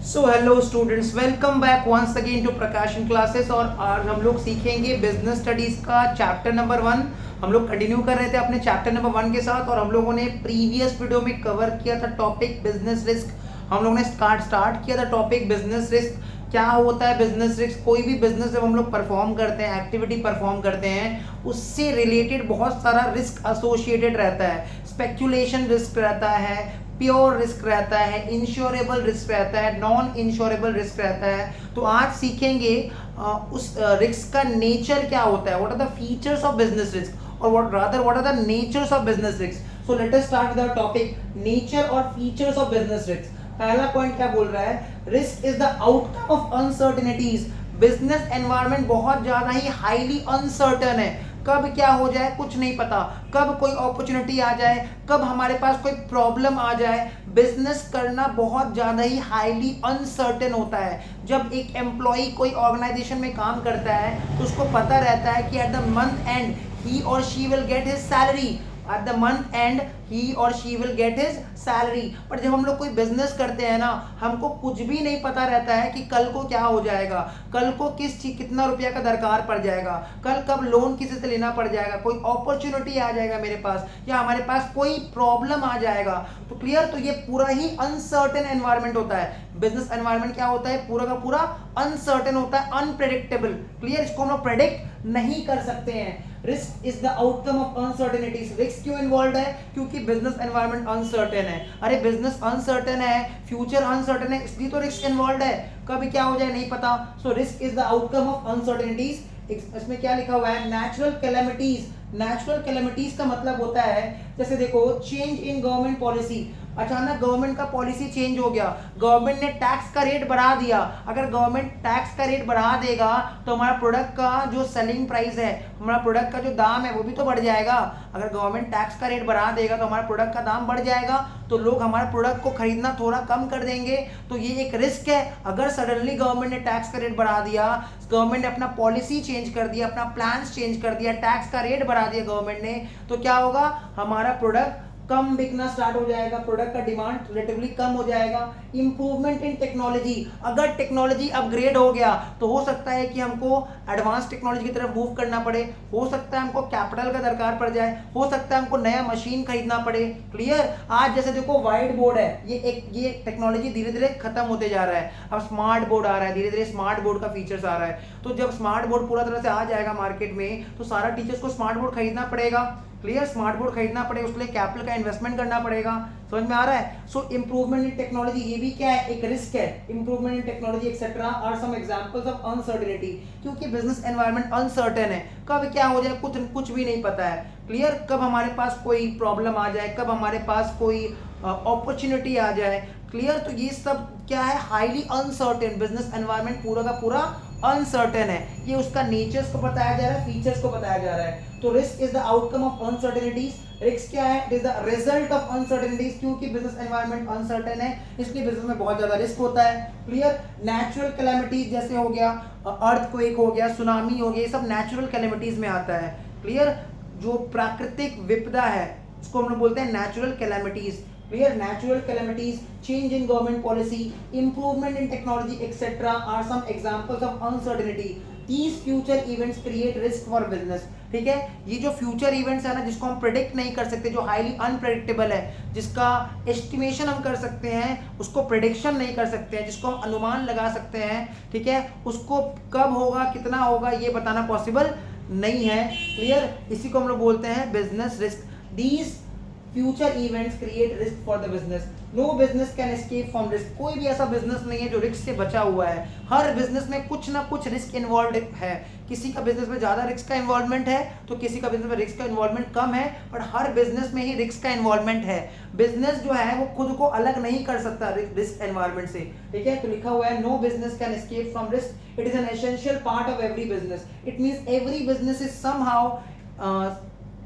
So hello students, welcome back once again to Prakashan classes. और आज हम लोग सीखेंगे बिजनेस स्टडीज का चैप्टर नंबर 1। हम लोग कंटिन्यू कर रहे थे अपने चैप्टर नंबर 1 के साथ, और हम लोगों ने प्रीवियस वीडियो में कवर किया था टॉपिक बिजनेस रिस्क। हम लोगों ने स्टार्ट किया था टॉपिक बिजनेस रिस्क। क्या होता है बिजनेस रिस्क? कोई भी बिजनेस जब हम लोग परफॉर्म करते हैं, एक्टिविटी परफॉर्म करते हैं, उससे रिलेटेड बहुत सारा रिस्क एसोसिएटेड रहता है। स्पेक्यूलेशन रिस्क रहता है, प्योर रिस्क रहता है, इंश्योरेबल रिस्क रहता है, नॉन इंश्योरेबल रिस्क रहता है। तो आज सीखेंगे उस रिस्क का नेचर क्या होता है, what are the features of business risk, और what are the natures of business risk. So let us start with our topic nature और फीचर्स ऑफ बिजनेस रिस्क। पहला पॉइंट क्या बोल रहा है? Risk is the outcome of uncertainties. Business environment बहुत ज्यादा ही highly uncertain है। कब क्या हो जाए कुछ नहीं पता, कब कोई अपॉर्चुनिटी आ जाए, कब हमारे पास कोई प्रॉब्लम आ जाए। बिजनेस करना बहुत ज़्यादा ही हाईली अनसर्टेन होता है। जब एक एम्प्लॉय कोई ऑर्गेनाइजेशन में काम करता है तो उसको पता रहता है कि at the month end he और she will get his salary. At the month end he और she will get his salary. पर जब हम लोग कोई बिजनेस करते हैं ना, हमको कुछ भी नहीं पता रहता है कि कल को क्या हो जाएगा, कल को किस चीज कितना रुपया का दरकार पड़ जाएगा, कल कब लोन किसी से लेना पड़ जाएगा, कोई अपॉर्चुनिटी आ जाएगा मेरे पास, या हमारे पास कोई प्रॉब्लम आ जाएगा। तो क्लियर, तो ये पूरा ही अनसर्टेन एनवायरमेंट होता है। बिजनेस एनवायरमेंट क्या होता है? पूरा का पूरा अनसर्टेन होता है, अनप्रेडिक्टेबल। क्लियर, इसको हम लोग प्रेडिक्ट नहीं कर सकते हैं। Risk is the outcome of uncertainties. Risk क्यों इन्वॉल्व है? क्योंकि बिजनेस एनवायरनमेंट अनसर्टेन है। अरे बिजनेस अनसर्टेन है, फ्यूचर अनसर्टेन है, इसलिए तो रिस्क इन्वॉल्व है। कब क्या हो जाए नहीं पता। So risk is the outcome of uncertainties. इसमें क्या लिखा हुआ है? Natural calamities. नेचुरल कैलेमिटीज का मतलब होता है, जैसे देखो, चेंज इन गवर्नमेंट पॉलिसी। अचानक गवर्नमेंट का पॉलिसी चेंज हो गया, गवर्नमेंट ने टैक्स का रेट बढ़ा दिया। अगर गवर्नमेंट टैक्स का रेट बढ़ा देगा तो हमारा प्रोडक्ट का जो सेलिंग प्राइस है, हमारा प्रोडक्ट का जो दाम है, वो भी तो बढ़ जाएगा। अगर गवर्नमेंट टैक्स का रेट बढ़ा देगा तो हमारा प्रोडक्ट का दाम बढ़ जाएगा, तो लोग हमारे प्रोडक्ट को खरीदना थोड़ा कम कर देंगे। तो ये एक रिस्क है। अगर सडनली गवर्नमेंट ने टैक्स का रेट बढ़ा दिया, गवर्नमेंट ने अपना पॉलिसी चेंज कर दिया, अपना प्लान चेंज कर दिया, टैक्स का रेट बढ़ा दिया गवर्नमेंट ने, तो क्या होगा? हमारा प्रोडक्ट कम बिकना स्टार्ट हो जाएगा, प्रोडक्ट का डिमांड रिलेटिवली कम हो जाएगा। Improvement in technology. अगर टेक्नोलॉजी अपग्रेड हो गया तो हो सकता है कि हमको एडवांस टेक्नोलॉजी की तरफ मूव करना पड़े, हो सकता है हमको कैपिटल का दरकार पड़ जाए, हो सकता है हमको नया मशीन खरीदना पड़े। क्लियर, आज जैसे देखो व्हाइट बोर्ड है, ये टेक्नोलॉजी धीरे धीरे खत्म होते जा रहा है। अब स्मार्ट बोर्ड आ रहा है, धीरे धीरे स्मार्ट बोर्ड का फीचर्स आ रहा है। तो जब स्मार्ट बोर्ड पूरा तरह से आ जाएगा मार्केट में, तो सारा टीचर्स को स्मार्ट बोर्ड खरीदना पड़ेगा। क्लियर, स्मार्ट बोर्ड खरीदना पड़ेगा, उसके लिए कैपिटल का इन्वेस्टमेंट करना पड़ेगा। समझ में आ रहा है? सो इंप्रूवमेंट इन टेक्नोलॉजी, ये भी क्या है? एक रिस्क है। Improvement in technology etcetera are some examples of uncertainty. क्योंकि बिजनेस एनवायरनमेंट अनसर्टेन है, कब क्या हो जाए कुछ भी नहीं पता है। क्लियर, कब हमारे पास कोई प्रॉब्लम आ जाए, कब हमारे पास कोई अपॉर्चुनिटी आ जाए। क्लियर, तो ये सब क्या है? Highly uncertain. बिजनेस एनवायरनमेंट पूरा का पूरा अनसर्टेन है। ये उसका नेचर्स को बताया जा रहा है, फीचर्स को बताया जा रहा है। तो risk is the outcome of uncertainties. Risk क्या है? It is the result of uncertainties. क्योंकि बिजनेस एनवायरनमेंट अनसर्टेन है, इसलिए बिजनेस में बहुत ज्यादा रिस्क होता है। क्लियर, नेचुरल कैलेमिटीज जैसे हो गया अर्थक्वेक हो गया, सुनामी हो गया, ये सब नेचुरल कैलेमिटीज में आता है। क्लियर, जो प्राकृतिक विपदा है उसको हम लोग बोलते हैं natural calamities. Clear, natural calamities, change in government policy, improvement in technology, etc. are some examples of uncertainty. These future events create risk for business. ठीक है, ये जो फ्यूचर इवेंट्स है ना, जिसको हम प्रेडिक्ट नहीं कर सकते, जो हाईली अनप्रेडिक्टेबल है, जिसका एस्टिमेशन हम कर सकते हैं, उसको प्रेडिक्शन नहीं कर सकते हैं, जिसको हम अनुमान लगा सकते हैं, ठीक है, उसको कब होगा, कितना होगा, ये बताना पॉसिबल नहीं है। क्लियर, इसी को हम लोग बोलते हैं business risk. These future events create risk for the business. No business can escape from risk. कोई भी ऐसा बिजनेस नहीं है जो रिस्क से बचा हुआ है। हर बिजनेस में कुछ ना कुछ रिस्क इन्वॉल्व है। किसी का बिजनेस में ज्यादा रिस्क का इन्वॉल्वमेंट है, तो किसी का बिजनेस में रिस्क का इन्वॉल्वमेंट कम है, पर हर बिजनेस में ही रिस्क का इन्वॉल्वमेंट है। बिजनेस जो है वो खुद को अलग नहीं कर सकता रिस्क एनवायरनमेंट से। ठीक है, तो लिखा हुआ है no business can escape from risk. It is an essential part of every business. It means every business is somehow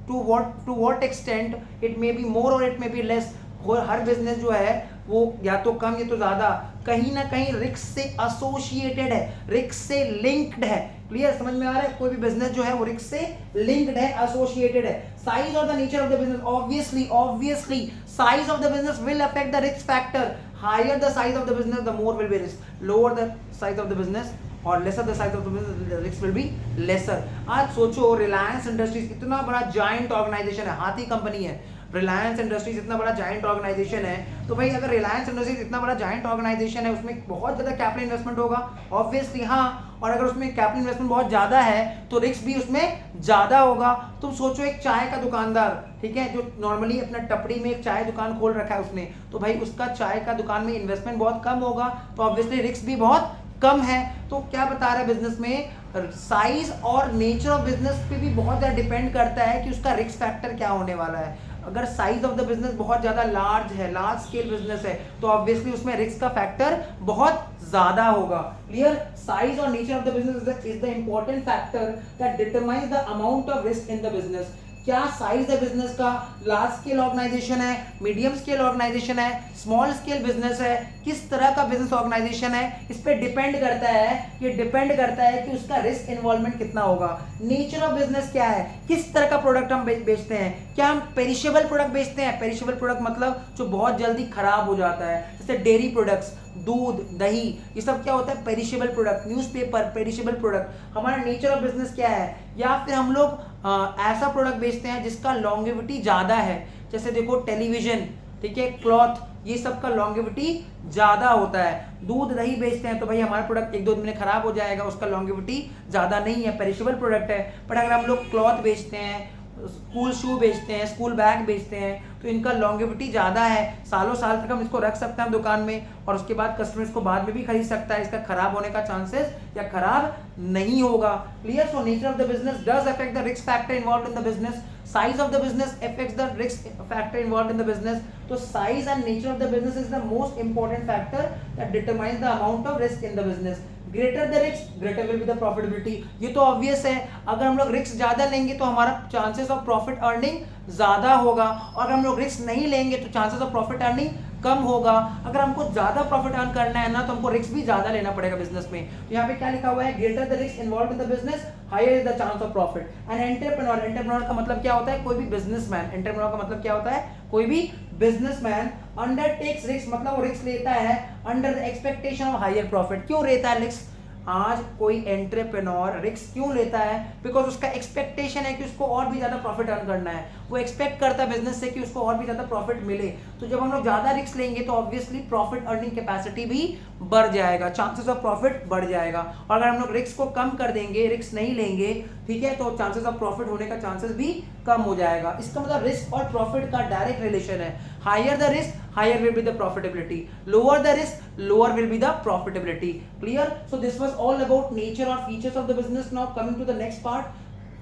to what extent, it may be more or it may be less, और हर business जो है वो या तो कम या तो ज्यादा कहीं ना कहीं रिस्क से एसोसिएटेड है, रिस्क से लिंक्ड है। क्लियर, समझ में आ रहा है? कोई भी बिजनेस जो है वो रिस्क से लिंक्ड है, एसोसिएटेड है। साइज और the nature of the business, obviously size of the business will affect the risk factor. Higher the size of the business the more will be risk, lower the size of the business और lesser the size of the business risk will be lesser. आज सोचो Reliance industries इतना बड़ा giant organisation है, हाथी company है Reliance industries, इतना बड़ा जायंट ऑर्गेनाइजेशन है। तो भाई अगर रिलायंस इंडस्ट्रीज इतना बड़ा जायंट ऑर्गेनाइजेशन है, उसमें बहुत ज्यादा कैपिटल इन्वेस्टमेंट होगा ऑब्वियसली, हाँ। और अगर उसमें कैपिटल इन्वेस्टमेंट बहुत ज्यादा है तो रिस्क भी उसमें ज्यादा होगा। तुम सोचो एक चाय का दुकानदार, ठीक है, जो नॉर्मली अपना टपड़ी में एक चाय दुकान खोल रखा है उसने, तो भाई उसका चाय का दुकान में इन्वेस्टमेंट बहुत कम होगा, तो ऑब्वियसली रिस्क भी बहुत कम है। तो क्या बता रहा है बिजनेस में, साइज और नेचर ऑफ बिजनेस पे भी बहुत ज्यादा डिपेंड करता है कि उसका रिस्क फैक्टर क्या होने वाला है। अगर साइज ऑफ द बिजनेस बहुत ज्यादा लार्ज है, लार्ज स्केल बिजनेस है, तो ऑब्वियसली उसमें रिस्क का फैक्टर बहुत ज्यादा होगा। क्लियर, साइज और nature of the business is the important factor that determines the amount of risk in the business. क्या साइज है बिजनेस का, लार्ज स्केल ऑर्गेनाइजेशन है, मीडियम स्केल ऑर्गेनाइजेशन है, स्मॉल स्केल बिजनेस है, किस तरह का बिजनेस ऑर्गेनाइजेशन है, इस पे डिपेंड करता है, ये डिपेंड करता है कि उसका रिस्क इन्वॉल्वमेंट कितना होगा। नेचर ऑफ बिजनेस क्या है, किस तरह का प्रोडक्ट हम बेचते हैं, क्या हम पेरिशेबल प्रोडक्ट बेचते हैं, पेरिशेबल प्रोडक्ट मतलब जो बहुत जल्दी खराब हो जाता है, जैसे डेयरी प्रोडक्ट्स, दूध, दही, ये सब क्या होता है perishable product, newspaper perishable product. हमारा नेचर ऑफ बिजनेस क्या है, या फिर हम लोग ऐसा प्रोडक्ट बेचते हैं जिसका लॉन्गेविटी ज्यादा है, जैसे देखो टेलीविजन, ठीक है, क्लॉथ, ये सब का लॉन्गेविटी ज्यादा होता है। दूध दही बेचते हैं तो भाई हमारा प्रोडक्ट एक दो दिन में खराब हो जाएगा, उसका लॉन्गेविटी ज्यादा नहीं है, पेरिशेबल प्रोडक्ट है। पर अगर हम लोग क्लॉथ बेचते हैं, स्कूल शू बेचते हैं, स्कूल बैग बेचते हैं, तो इनका लॉन्गेविटी ज़्यादा है, सालों साल तक हम इसको रख सकते हैं दुकान में और उसके बाद कस्टमर इसको बाद में भी खरीद सकता है, इसका खराब होने का चांसेस या खराब नहीं होगा। Clear, so nature of the business does affect the risk factor involved in the business, size of the business affects the risk factor involved in the business. तो size and nature of the business is the most important factor that determines the amount of risk in the business. Greater the risk greater will be the profitability, ये तो obvious है, अगर हम लोग risk ज्यादा लेंगे तो हमारा चांसेस ऑफ प्रॉफिट अर्निंग ज्यादा होगा, और अगर हम लोग रिस्क नहीं लेंगे तो चांसेस ऑफ प्रॉफिट अर्निंग कम होगा। अगर हमको ज्यादा प्रॉफिट अर्न करना है ना तो हमको रिस्क भी ज्यादा लेना पड़ेगा बिजनेस में। तो यहाँ पे क्या लिखा हुआ है, greater the risk involved in the business higher is the chance of profit. And entrepreneur, entrepreneur का मतलब क्या होता है, कोई भी बिजनेसमैन, एंटरप्रेन्योर का मतलब क्या होता है, कोई भी बिजनेसमैन अंडरटेक्स रिस्क, मतलब वो रिस्क लेता है under the expectation of higher profit. क्यों लेता है रिस्क आज कोई एंटरप्रेन्योर, रिस्क क्यों लेता है, बिकॉज उसका एक्सपेक्टेशन है कि उसको और भी ज्यादा प्रॉफिट अर्न करना है, वो एक्सपेक्ट करता है बिजनेस से कि उसको और भी ज्यादा प्रॉफिट मिले। तो जब हम लोग ज्यादा रिस्क लेंगे तो ऑब्वियसली प्रॉफिट अर्निंग कैपेसिटी भी बढ़ जाएगा, चांसेस ऑफ प्रॉफिट बढ़ जाएगा। और अगर हम लोग रिस्क को कम कर देंगे, रिस्क नहीं लेंगे, ठीक है, तो चांसेस ऑफ प्रॉफिट होने का चांसेस भी कम हो जाएगा। इसका मतलब रिस्क और प्रॉफिट का डायरेक्ट रिलेशन है, higher the risk higher will be the profitability, lower the risk, lower will be the profitability. Clear? So this was all about nature or features of the business. Now coming to the next part,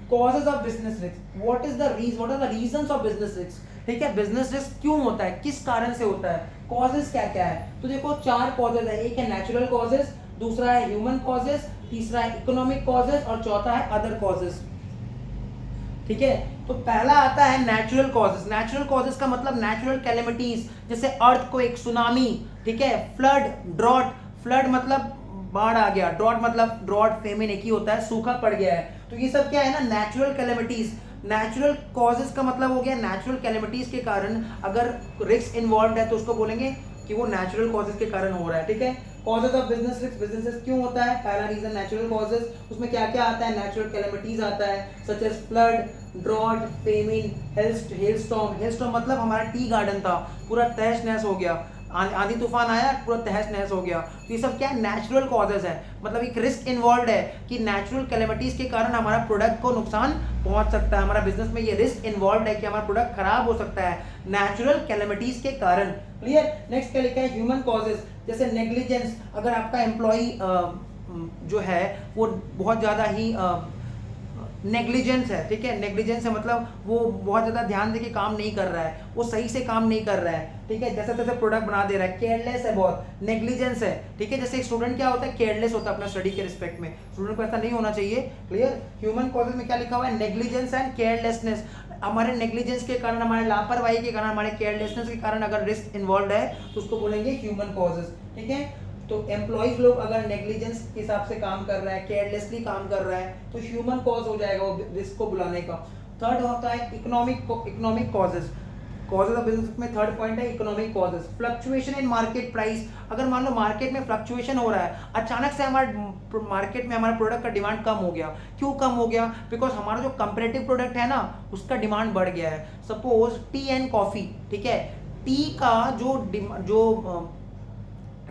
causes of business risk. What is the reason, what are the reasons of business risk? ठीक है, business risk क्यों होता है, किस कारण से होता है, कॉजेस क्या क्या है। तो देखो चार कॉजेस है, एक है नेचुरल कॉजेस, दूसरा है ह्यूमन कॉजेस, तीसरा है इकोनॉमिक कॉजेस और चौथा है अदर कॉजेस। ठीक है, तो पहला आता है नेचुरल कॉजेस। नेचुरल कॉजेस का मतलब नेचुरल कैलेमिटीज, जैसे अर्थक्वेक, सुनामी, ठीक है, फ्लड, ड्रॉट, फ्लड मतलब बाढ़ आ गया, ड्रॉट मतलब ड्रॉट फेमिन एक ही होता है, सूखा पड़ गया है। तो ये सब क्या है ना, नेचुरल कैलेमिटीज। नेचुरल कॉजेस का मतलब हो गया नेचुरल कैलेमिटीज के कारण अगर रिस्क इन्वॉल्व है तो उसको बोलेंगे कि वो नेचुरल कॉजेस के कारण हो रहा है। ठीक है, causes of business risk, business risk क्यों होता है, पहला रीजन नेचुरल कॉजेस, उसमें क्या क्या आता है, नेचुरल कैलेमिटीज आता है such as flood, drought, famine, hailstorm. Hailstorm मतलब हमारा टी गार्डन था पूरा तहस नहस हो गया, आंधी तूफान आया पूरा तहस नहस हो गया। तो ये सब क्या नेचुरल कॉजेज है, मतलब एक रिस्क इन्वॉल्व है कि नेचुरल कैलेमिटीज के कारण हमारा प्रोडक्ट को नुकसान पहुंच सकता है, हमारा बिजनेस में ये रिस्क इन्वॉल्व है कि हमारा प्रोडक्ट खराब हो सकता है नेचुरल कैलेमिटीज के कारण। क्लियर, नेक्स्ट क्या लिखा है, ह्यूमन कॉजेज, जैसे नेग्लिजेंस, अगर आपका एम्प्लॉई जो है वो बहुत ज़्यादा ही नेग्लिजेंस है, ठीक है, नेग्लिजेंस है मतलब वो बहुत ज़्यादा ध्यान देके काम नहीं कर रहा है, वो सही से काम नहीं कर रहा है, ठीक है, जैसे तैसे प्रोडक्ट बना दे रहा है, केयरलेस है, बहुत नेग्लिजेंस है। ठीक है, जैसे एक स्टूडेंट क्या होता है, केयरलेस होता है अपना स्टडी के रिस्पेक्ट में, स्टूडेंट को ऐसा नहीं होना चाहिए। क्लियर, ह्यूमन कॉजेज में क्या लिखा हुआ है, नेग्लिजेंस एंड केयरलेसनेस। हमारे नेग्लिजेंस के कारण, हमारे लापरवाही के कारण, हमारे केयरलेसनेस के कारण अगर रिस्क इन्वॉल्व है तो उसको बोलेंगे ह्यूमन कॉजेज। ठीक है, तो एम्प्लॉइज लोग अगर नेग्लिजेंस के हिसाब से काम कर रहा है, केयरलेसली काम कर रहा है, तो ह्यूमन कॉज हो जाएगा वो रिस्क को बुलाने का। थर्ड होता है economic causes. Causes of business में थर्ड पॉइंट है economic causes. Fluctuation in market price, अगर मान लो मार्केट में फ्लक्चुएशन हो रहा है, अचानक से हमारे मार्केट में हमारे प्रोडक्ट का डिमांड कम हो गया। क्यों कम हो गया? बिकॉज हमारा जो कंपेरेटिव प्रोडक्ट है ना उसका डिमांड बढ़ गया है। सपोज टी एंड कॉफी, ठीक है, टी का जो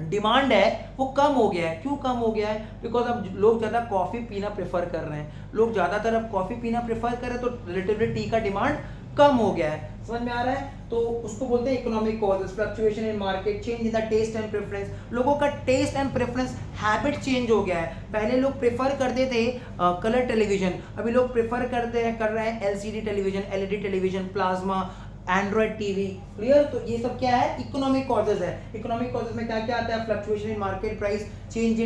डिमांड है वो कम हो गया है। क्यों कम हो गया है? बिकॉज अब लोग ज़्यादा कॉफ़ी पीना प्रेफर कर रहे हैं, लोग ज़्यादातर अब कॉफ़ी पीना प्रेफर कर रहे हैं, तो रिलेटिवली टी का डिमांड कम हो गया है। समझ में आ रहा है? तो उसको बोलते हैं economic causes. Fluctuation in market, change in the taste and preference, लोगों का taste and preference habit change हो गया है। पहले लोग प्रेफर करते थे कलर टेलीविजन, अभी लोग प्रेफर कर रहे हैं LCD television, LED television, plasma, Android TV. Clear? तो ये सब क्या है? इकोनॉमिक कॉजेज है। इकोनॉमिक कॉजेज में क्या क्या आता है? Fluctuation in market price, change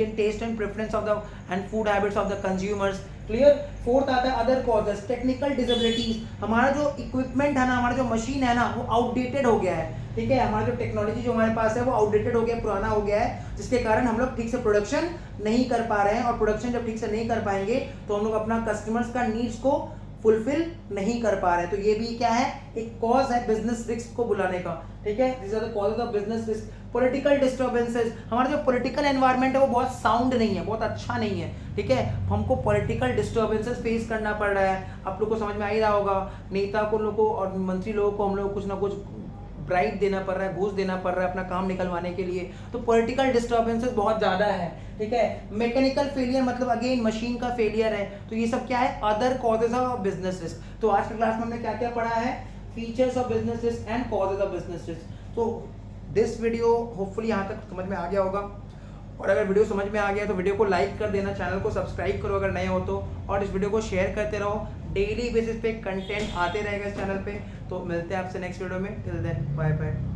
in taste and preference of the and food habits of the consumers. Clear? Fourth आता है अदर कॉजेज, टेक्निकल डिसेबिलिटीज, हमारा जो इक्विपमेंट है ना, हमारा जो मशीन है ना वो आउटडेटेड हो गया है। ठीक है, हमारा जो टेक्नोलॉजी जो हमारे पास है वो आउटडेटेड हो गया, पुराना हो गया है, जिसके कारण हम लोग ठीक से प्रोडक्शन नहीं कर पा रहे हैं। और प्रोडक्शन जब ठीक से नहीं कर पाएंगे तो हम लोग अपना कस्टमर्स का नीड्स को फुलफिल नहीं कर पा रहे। तो ये भी क्या है? एक कॉज है बिजनेस रिस्क को बुलाने का। ठीक है, this are the causes of business risk. Political disturbances, हमारा जो पॉलिटिकल एनवायरनमेंट है वो बहुत साउंड नहीं है, बहुत अच्छा नहीं है। ठीक है, हमको पॉलिटिकल डिस्टर्बेंसेस फेस करना पड़ रहा है। आप लोग को समझ में आ ही रहा होगा, नेता को लोगों को और मंत्री लोगों को हम लोग कुछ ना कुछ ब्राइब देना पड़ रहा है, घूस देना पड़ रहा है अपना काम निकलवाने के लिए। तो पॉलिटिकल डिस्टर्बेंसेस बहुत ज़्यादा है। ठीक है, मैकेनिकल फेलियर मतलब अगेन मशीन का फेलियर है। तो ये सब क्या है? Other causes of business risk. तो आज की क्लास में हमने क्या क्या पढ़ा है? Features of business risk and causes of business risk. तो दिस वीडियो होपफुली यहाँ तक समझ में आ गया होगा, और अगर वीडियो समझ में आ गया तो वीडियो को लाइक कर देना, चैनल को सब्सक्राइब करो अगर नए हो तो, और इस वीडियो को शेयर करते रहो। डेली बेसिस पे कंटेंट आते रहेगा इस चैनल पे। तो मिलते हैं आपसे नेक्स्ट वीडियो में। Till then bye bye.